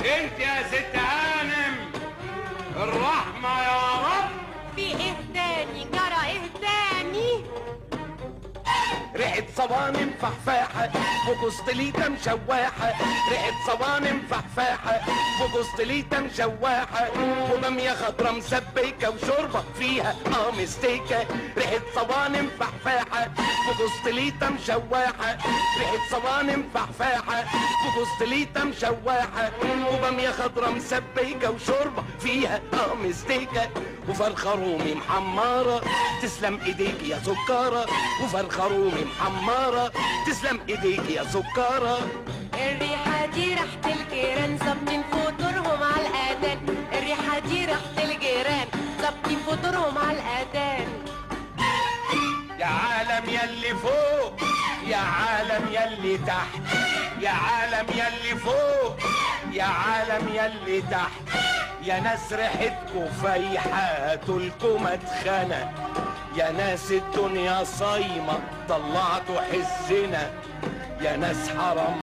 انت يا ست هانم الرحمة يا رب. في ايه تاني؟ جرى ايه تاني؟ ريحة صوانم فحفاحة وجوزتليتا مشواحة، ريحة صوانم فحفاحة وجوزتليتا مشواحة، وبامية خضرا مسبكة وشوربة فيها مستيكة. ريحة صوانم فحفاحة وجوزتليتا مشواحة، ريحة صوانم فحفاحة وجوزتليتا مشواحة، وبامية خضرا مسبكة وشوربة فيها مستيكة، وفرخة رومي محمرة تسلم ايديك يا سكارة، وفرخة رومي محمرة تسلم ايديك يا سكارة. الريحة دي ريحة الجيران ظابطين فطورهم على الأذان، الريحة دي ريحة الجيران ظابطين فطورهم على الأذان. يا عالم يلي فوق يا عالم يلي تحت، يا عالم يلي فوق يا عالم يلي تحت، يا ناس ريحتكوا فايحة تلكوا مدخنة، يا ناس الدنيا صايمة طلعتوا حزنا، يا ناس حرام